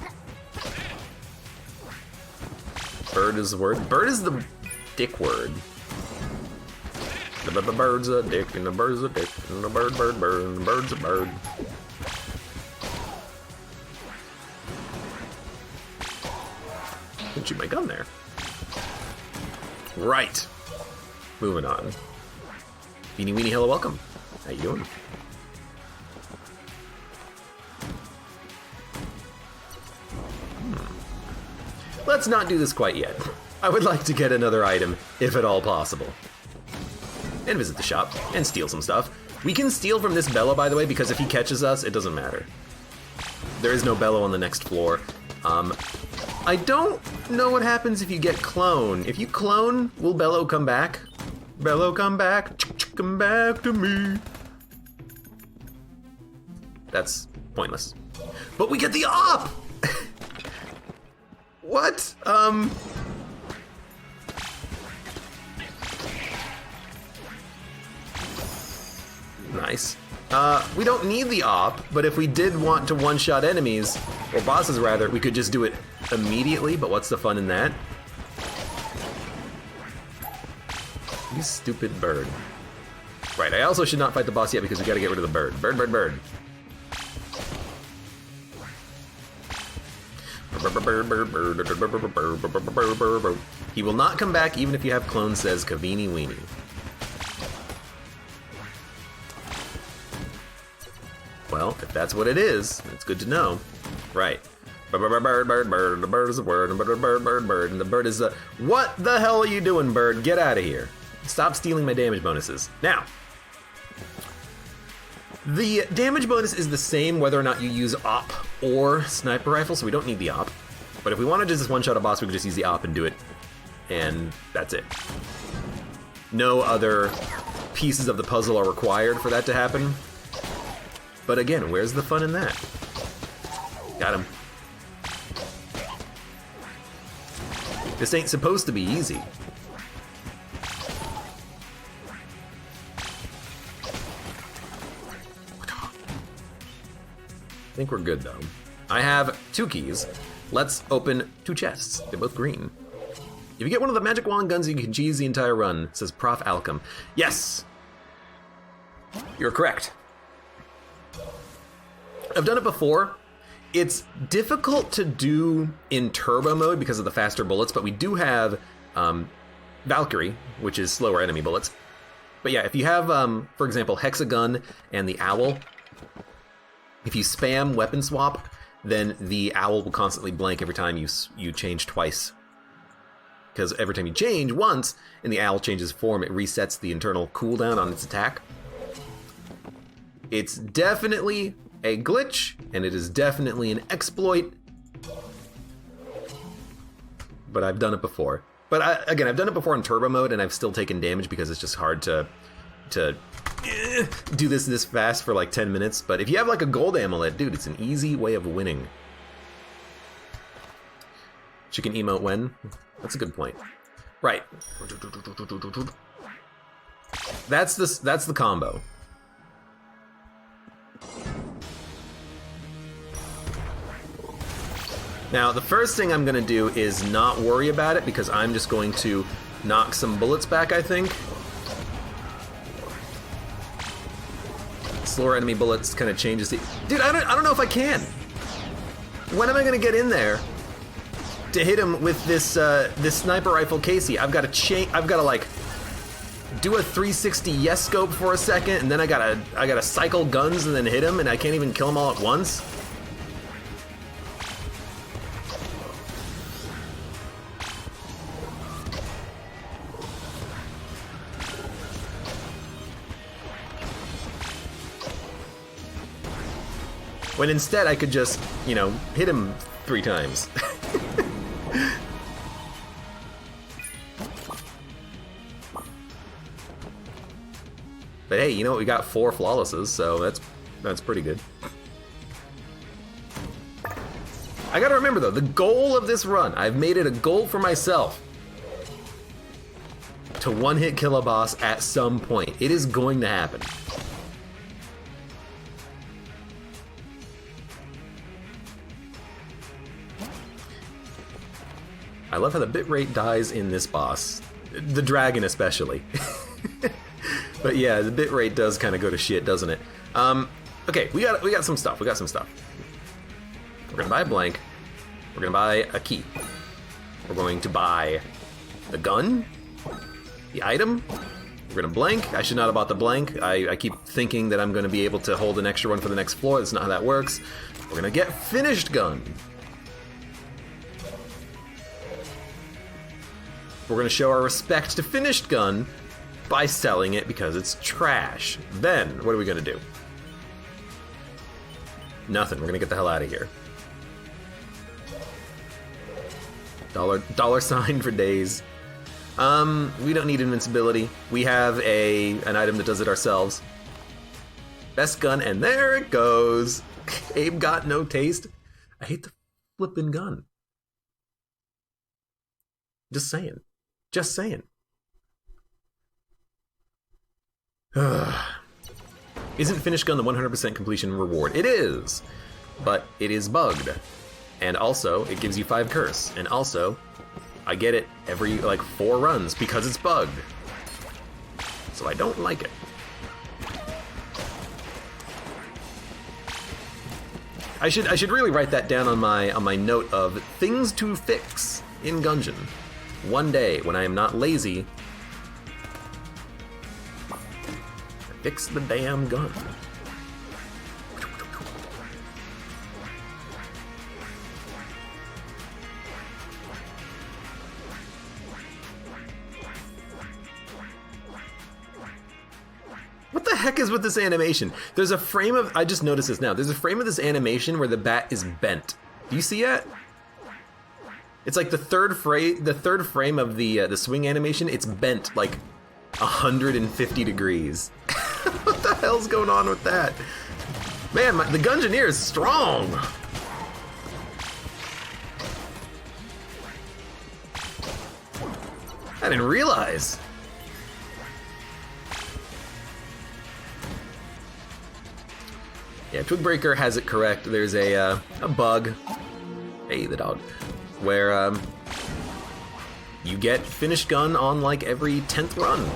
Bird is the word. Bird is the dick word. The bird's a dick, and the bird's a dick, and the bird, and the bird's a bird. Didn't shoot my gun there. Right. Moving on. Beanie Weenie, hello, welcome. How you doing? Let's not do this quite yet. I would like to get another item, if at all possible. And visit the shop, and steal some stuff. We can steal from this bellow, by the way, because if he catches us, it doesn't matter. There is no bellow on the next floor. I don't know what happens if you get clone. If you clone, will bellow come back? Bellow, come back. Come back to me. That's pointless. But we get the op! What? Nice. We don't need the op, but if we did want to one-shot enemies, or bosses rather, we could just do it immediately, but what's the fun in that? You stupid bird. Right, I also should not fight the boss yet because we gotta get rid of the bird. Bird, bird, bird. He will not come back even if you have clone says Kavini Weenie. Well, if that's what it is, it's good to know. Right. Bird, bird, bird, bird, the bird is a word, bird, bird, bird, bird, and the bird is a... What the hell are you doing, bird? Get out of here. Stop stealing my damage bonuses. Now, the damage bonus is the same whether or not you use op or sniper rifle, so we don't need the op. But if we wanted to just one-shot a boss, we could just use the op and do it, and that's it. No other pieces of the puzzle are required for that to happen. But again, where's the fun in that? Got him. This ain't supposed to be easy. I think we're good though. I have 2 keys. Let's open 2 chests. They're both green. If you get one of the magic wand guns, you can cheese the entire run, says Prof. Alchem. Yes! You're correct. I've done it before. It's difficult to do in turbo mode because of the faster bullets, but we do have Valkyrie, which is slower enemy bullets. But yeah, if you have, for example, Hexagun and the Owl, if you spam weapon swap, then the Owl will constantly blank every time you change twice. Because every time you change once, and the Owl changes form, it resets the internal cooldown on its attack. It's definitely a glitch, and it is definitely an exploit. But I've done it before. But again, I've done it before in turbo mode, and I've still taken damage because it's just hard to do this fast for like 10 minutes. But if you have like a gold amulet, dude, it's an easy way of winning. Chicken emote when? That's a good point. Right. That's the combo. Now, the first thing I'm going to do is not worry about it because I'm just going to knock some bullets back, I think. Slower enemy bullets kind of changes the... Dude, I don't know if I can. When am I going to get in there to hit him with this this sniper rifle Casey? I've got to like do a 360 yes scope for a second, and then I gotta cycle guns and then hit him, and I can't even kill him all at once. When instead I could just, you know, hit him 3 times. But hey, you know what? We got 4 flawlesses, so that's pretty good. I gotta remember though, the goal of this run, I've made it a goal for myself to one-hit kill a boss at some point. It is going to happen. I love how the bitrate dies in this boss. The dragon especially. But yeah, the bitrate does kind of go to shit, doesn't it? Okay, we got some stuff. We got some stuff. We're gonna buy a blank. We're gonna buy a key. We're going to buy the gun, the item. We're gonna blank. I should not have bought the blank. I keep thinking that I'm gonna be able to hold an extra one for the next floor. That's not how that works. We're gonna get finished gun. We're gonna show our respect to Finished Gun by selling it because it's trash. Then, what are we gonna do? Nothing. We're gonna get the hell out of here. Dollar sign for days. We don't need invincibility. We have an item that does it ourselves. Best gun, and there it goes. Abe got no taste. I hate the flippin' gun. Just saying. Just saying. Isn't Finished Gun the 100% completion reward? It is, but it is bugged. And also, it gives you 5 curse. And also, I get it every, 4 runs because it's bugged. So I don't like it. I should really write that down on my note of things to fix in Gungeon. One day, when I am not lazy, fix the damn gun. What the heck is with this animation? There's a frame of, I just noticed this now, there's a frame of this animation where the bat is bent. Do you see that? It's like the third frame of the swing animation, it's bent like 150 degrees. What the hell's going on with that? Man, the Gungeoneer is strong. I didn't realize. Yeah, Twigbreaker has it correct. There's a bug, hey the dog, where you get Finished Gun on like every 10th run.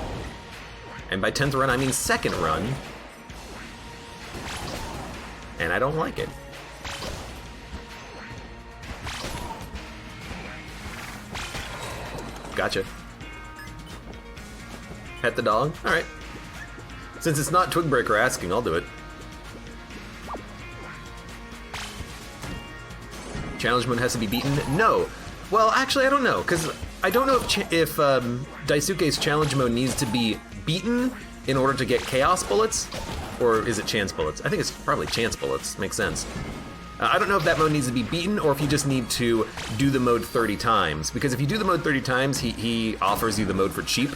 And by 10th run, I mean 2nd run. And I don't like it. Gotcha. Pet the dog? Alright. Since it's not Twigbreaker asking, I'll do it. Challenge mode has to be beaten? No. Well, actually, I don't know, because I don't know if Daisuke's challenge mode needs to be beaten in order to get Chaos Bullets, or is it Chance Bullets? I think it's probably Chance Bullets. Makes sense. I don't know if that mode needs to be beaten, or if you just need to do the mode 30 times, because if you do the mode 30 times, he offers you the mode for cheap.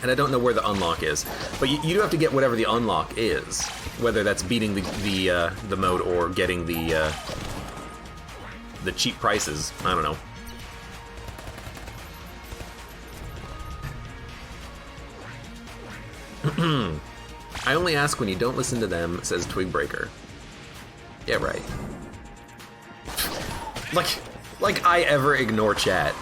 And I don't know where the unlock is, but you do have to get whatever the unlock is, whether that's beating the mode or getting the cheap prices. I don't know. I only ask when you don't listen to them, says Twigbreaker. Yeah, right. Like I ever ignore chat.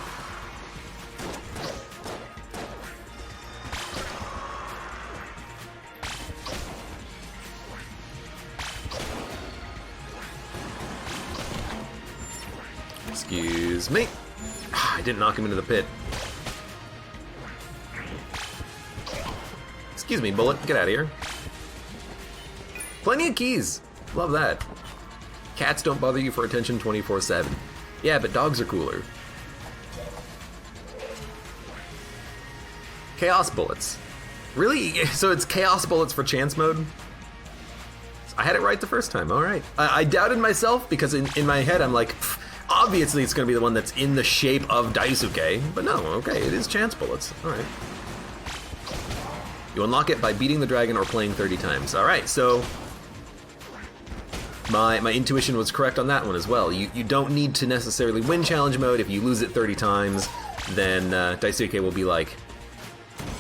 Excuse me. I didn't knock him into the pit. Excuse me, bullet. Get out of here. Plenty of keys. Love that. Cats don't bother you for attention 24/7. Yeah, but dogs are cooler. Chaos bullets. Really? So it's chaos bullets for chance mode? I had it right the first time. All right. I doubted myself because in my head I'm like, obviously it's going to be the one that's in the shape of Daisuke. But no, okay, it is chance bullets. All right. You unlock it by beating the dragon or playing 30 times. All right, so my intuition was correct on that one as well. You don't need to necessarily win challenge mode. If you lose it 30 times, then Daisuke will be like,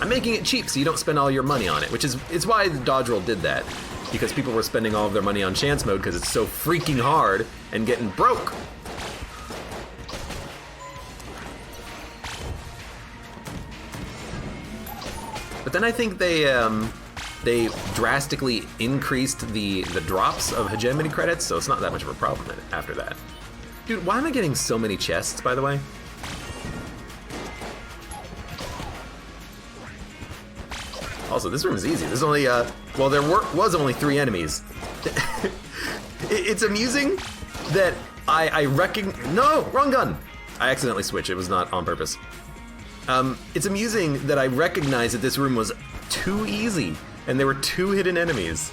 I'm making it cheap so you don't spend all your money on it, which is it's why the dodge roll did that, because people were spending all of their money on chance mode because it's so freaking hard and getting broke. But then I think they drastically increased the drops of hegemony credits, so it's not that much of a problem after that. Dude, why am I getting so many chests, by the way? Also, this room is easy. There's only, well, there was only 3 enemies. It's amusing that I reckon... No, wrong gun. I accidentally switched. It was not on purpose. It's amusing that I recognized that this room was too easy, and there were 2 hidden enemies.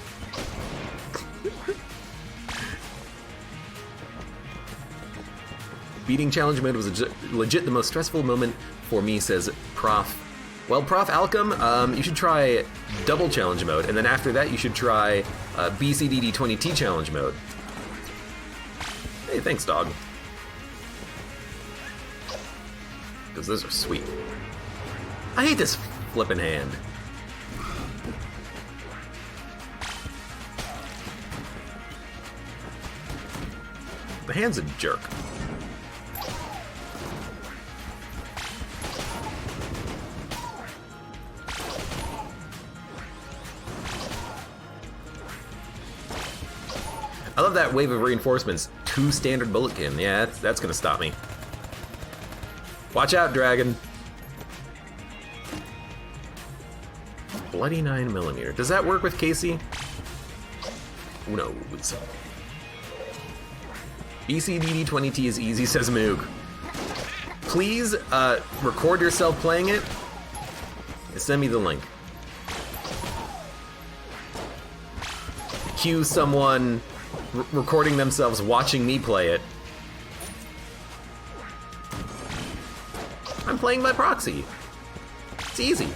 Beating challenge mode was legit the most stressful moment for me, says Prof. Well, Prof. Alchem, you should try double challenge mode, and then after that you should try BCDD20T challenge mode. Hey, thanks, dog. Because those are sweet. I hate this flippin' hand. The hand's a jerk. I love that wave of reinforcements. 2 standard bullet cannon. Yeah, that's gonna stop me. Watch out, dragon. Bloody 9mm. Does that work with Casey? Who knows? BCDD20T is easy, says Moog. Please record yourself playing it and send me the link. Cue someone recording themselves watching me play it. I'm playing by proxy. It's easy.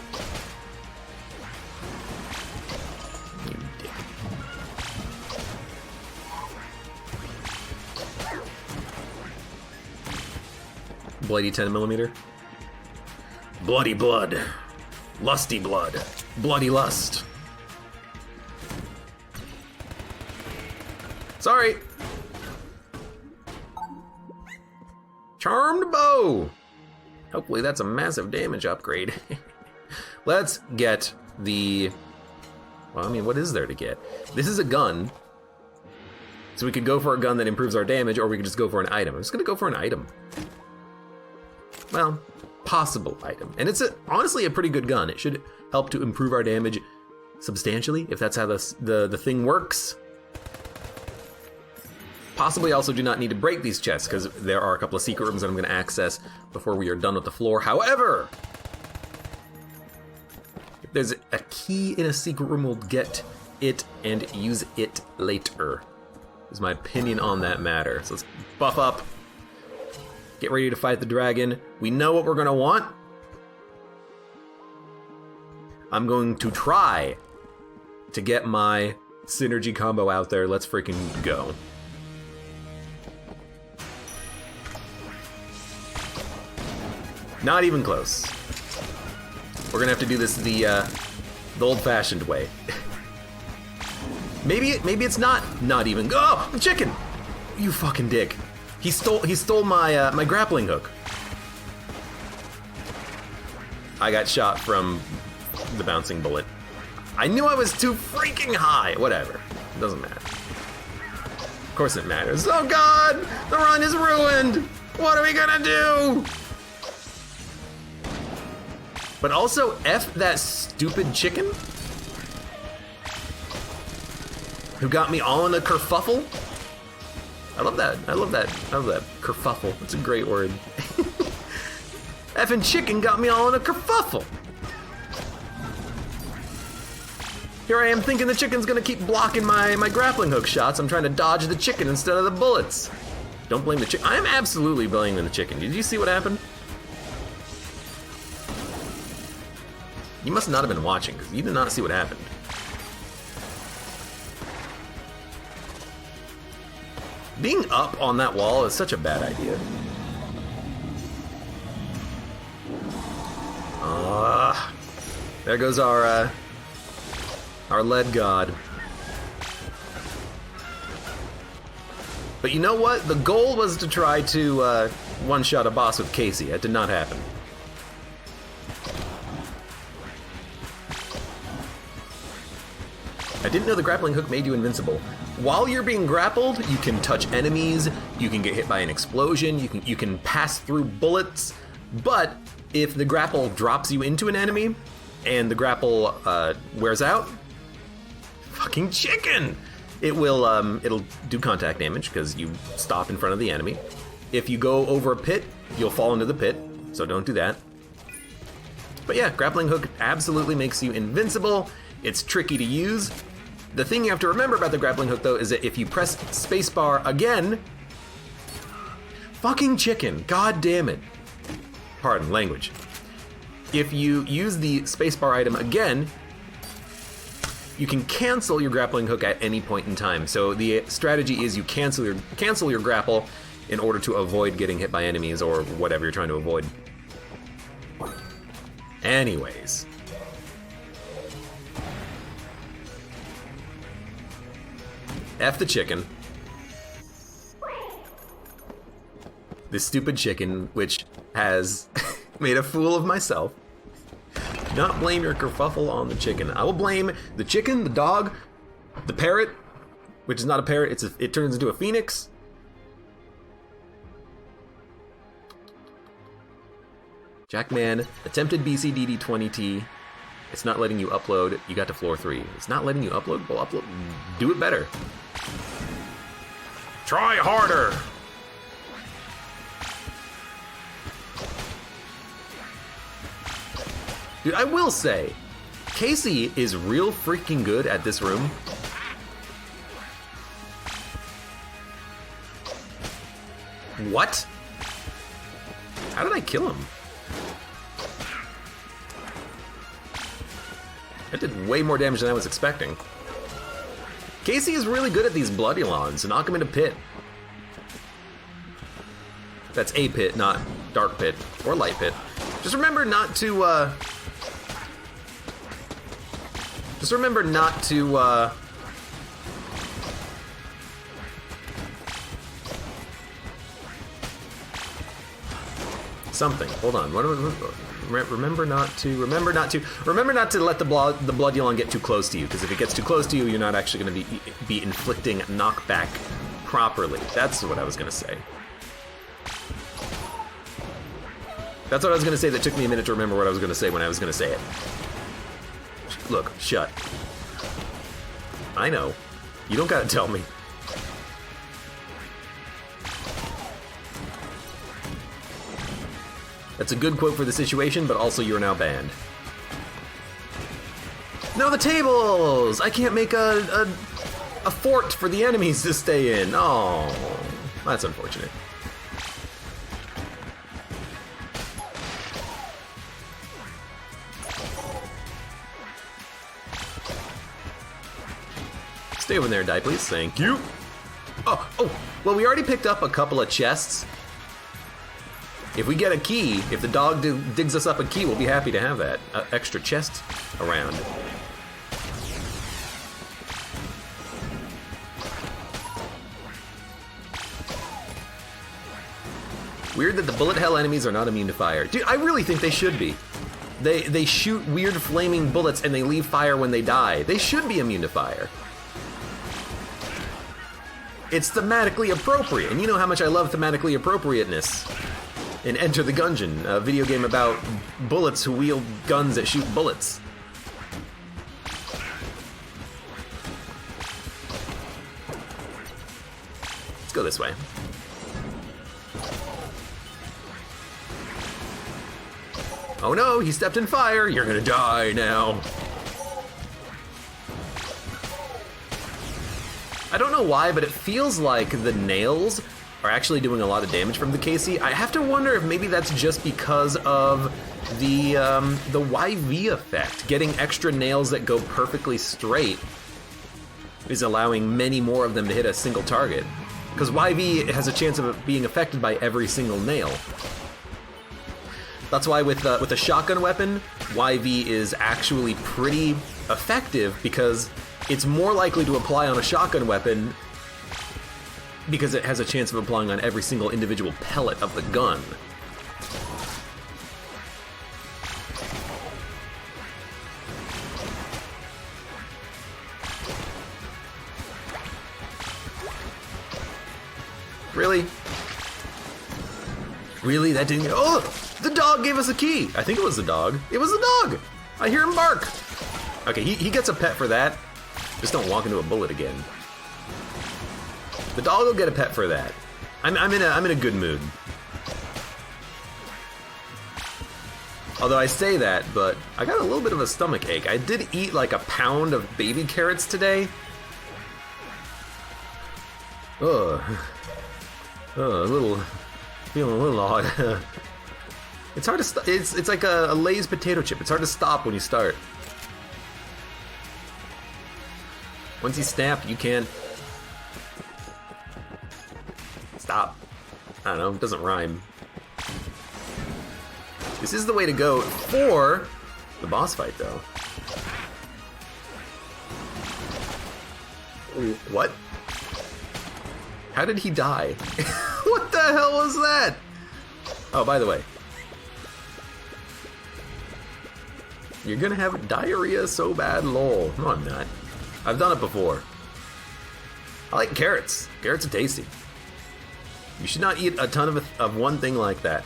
You dick. Bloody 10mm. Bloody blood. Lusty blood. Bloody lust. Sorry. Charmed bow. Hopefully that's a massive damage upgrade. Let's get the... Well, I mean, what is there to get? This is a gun. So we could go for a gun that improves our damage, or we could just go for an item. I'm just gonna go for an item. Well, possible item. And it's honestly a pretty good gun. It should help to improve our damage substantially, if that's how the thing works. Possibly also do not need to break these chests, because there are a couple of secret rooms that I'm going to access before we are done with the floor. However, if there's a key in a secret room, we'll get it and use it later, is my opinion on that matter. So let's buff up, get ready to fight the dragon. We know what we're going to want. I'm going to try to get my synergy combo out there. Let's freaking go. Not even close. We're gonna have to do this the old-fashioned way. maybe it's not even. Oh, the chicken! You fucking dick! He stole my my grappling hook. I got shot from the bouncing bullet. I knew I was too freaking high. Whatever. It doesn't matter. Of course it matters. Oh God! The run is ruined. What are we gonna do? But also, F that stupid chicken who got me all in a kerfuffle. I love that. I love that. Kerfuffle. It's a great word. Effing chicken got me all in a kerfuffle. Here I am thinking the chicken's gonna keep blocking my grappling hook shots. I'm trying to dodge the chicken instead of the bullets. Don't blame the chicken. I am absolutely blaming the chicken. Did you see what happened? You must not have been watching, because you did not see what happened. Being up on that wall is such a bad idea. There goes our lead god. But you know what? The goal was to try to one-shot a boss with Casey. That did not happen. I didn't know the grappling hook made you invincible. While you're being grappled, you can touch enemies, you can get hit by an explosion, you can pass through bullets, but if the grapple drops you into an enemy and the grapple wears out, fucking chicken! It will it'll do contact damage because you stop in front of the enemy. If you go over a pit, you'll fall into the pit, so don't do that. But yeah, grappling hook absolutely makes you invincible. It's tricky to use. The thing you have to remember about the grappling hook, though, is that if you press spacebar again... Fucking chicken, god damn it. Pardon, language. If you use the spacebar item again, you can cancel your grappling hook at any point in time. So the strategy is you cancel your grapple in order to avoid getting hit by enemies or whatever you're trying to avoid. Anyways. F the chicken. This stupid chicken, which has made a fool of myself. Do not blame your kerfuffle on the chicken. I will blame the chicken, the dog, the parrot, which is not a parrot, it turns into a phoenix. Jackman, attempted BCDD 20T. It's not letting you upload. You got to floor 3. It's not letting you upload? Well, upload. Do it better. Try harder! Dude, I will say, Casey is real freaking good at this room. What? How did I kill him? That did way more damage than I was expecting. Casey is really good at these bloody lawns, so knock him into pit. That's a pit, not dark pit or light pit. Just remember not to, something. Hold on. Remember not to let the blood yawn get too close to you, because if it gets too close to you, you're not actually going to be inflicting knockback properly. That's what I was going to say. That's what I was going to say that took me a minute to remember what I was going to say when I was going to say it. Look, shut. I know. You don't gotta tell me. That's a good quote for the situation, but also you're now banned. No, the tables! I can't make a fort for the enemies to stay in. Oh, that's unfortunate. Stay over there and die, please. Thank you. Oh, well, we already picked up a couple of chests. If we get a key, if the dog digs us up a key, we'll be happy to have that extra chest around. Weird that the bullet hell enemies are not immune to fire. Dude, I really think they should be. They shoot weird flaming bullets and they leave fire when they die. They should be immune to fire. It's thematically appropriate, and you know how much I love thematically appropriateness in Enter the Gungeon, a video game about bullets who wield guns that shoot bullets. Let's go this way. Oh no, he stepped in fire. You're gonna die now. I don't know why, but it feels like the nails are actually doing a lot of damage from the KC. I have to wonder if maybe that's just because of the YV effect. Getting extra nails that go perfectly straight is allowing many more of them to hit a single target. Because YV has a chance of being affected by every single nail. That's why with a shotgun weapon, YV is actually pretty effective because it's more likely to apply on a shotgun weapon because it has a chance of applying on every single individual pellet of the gun. Really? Really? That didn't... Oh! The dog gave us a key! I think it was the dog. It was the dog! I hear him bark! Okay, he gets a pet for that. Just don't walk into a bullet again. The dog will get a pet for that. I'm in a good mood. Although I say that, but I got a little bit of a stomach ache. I did eat like a pound of baby carrots today. Ugh. Feeling a little odd. It's hard to stop. It's like a Lay's potato chip. It's hard to stop when you start. Once you snap, you can't stop. I don't know, it doesn't rhyme. This is the way to go for the boss fight, though. What? How did he die? What the hell was that? Oh, by the way. You're gonna have diarrhea so bad, lol. No, I'm not. I've done it before. I like carrots. Carrots are tasty. You should not eat a ton of one thing like that.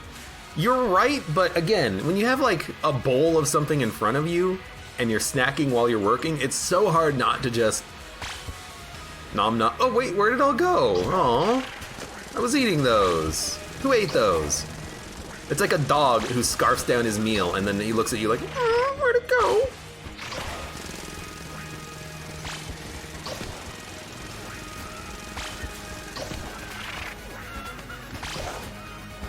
You're right, but again, when you have like a bowl of something in front of you and you're snacking while you're working, it's so hard not to just nom nom. Oh wait, where did it all go? Aw, I was eating those. Who ate those? It's like a dog who scarfs down his meal and then he looks at you like, where'd it go?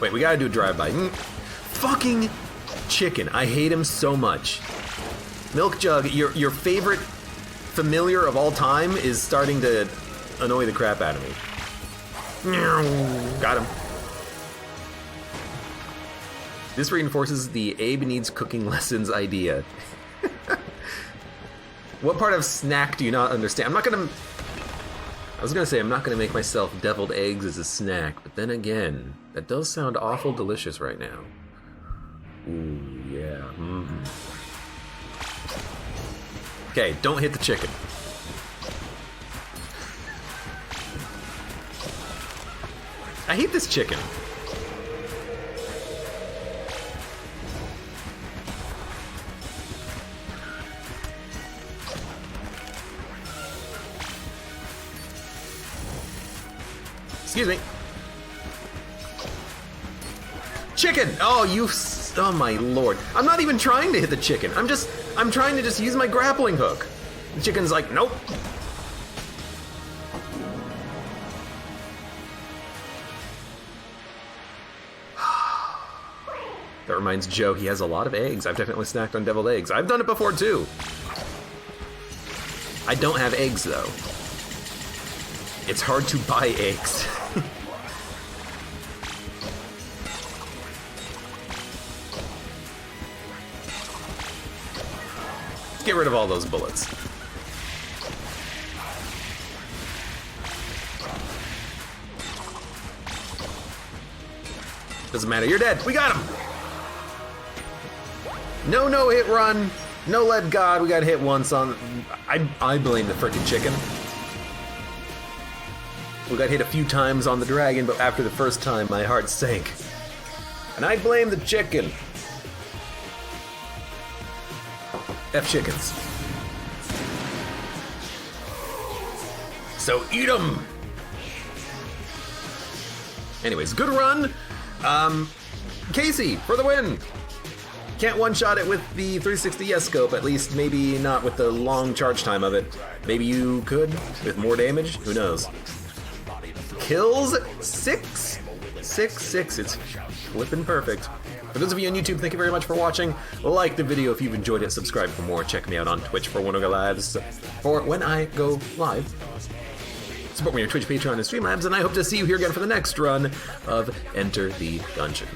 Wait, we gotta do a drive-by. Fucking chicken. I hate him so much. Milk Jug, your favorite familiar of all time is starting to annoy the crap out of me. Got him. This reinforces the Abe needs cooking lessons idea. What part of snack do you not understand? I was gonna say I'm not gonna make myself deviled eggs as a snack, but then again, that does sound awful delicious right now. Ooh, yeah. Okay, don't hit the chicken. I hate this chicken. Excuse me. Chicken! Oh my lord. I'm not even trying to hit the chicken. I'm trying to just use my grappling hook. The chicken's like, nope. That reminds Joe, he has a lot of eggs. I've definitely snacked on deviled eggs. I've done it before too. I don't have eggs though. It's hard to buy eggs. Get rid of all those bullets. Doesn't matter, you're dead. We got him. No hit run. No let God. We got hit once on. I blame the frickin' chicken. We got hit a few times on the dragon, but after the first time, my heart sank. And I blame the chicken. F chickens. So eat 'em. Anyways, good run. Casey for the win. Can't one-shot it with the 360S scope, at least maybe not with the long charge time of it. Maybe you could with more damage, who knows. Kills 666. It's flipping perfect. For those of you on YouTube, thank you very much for watching. Like the video if you've enjoyed it. Subscribe for more. Check me out on Twitch for when I go live. Support me on Twitch, Patreon, and Streamlabs, and I hope to see you here again for the next run of Enter the Gungeon.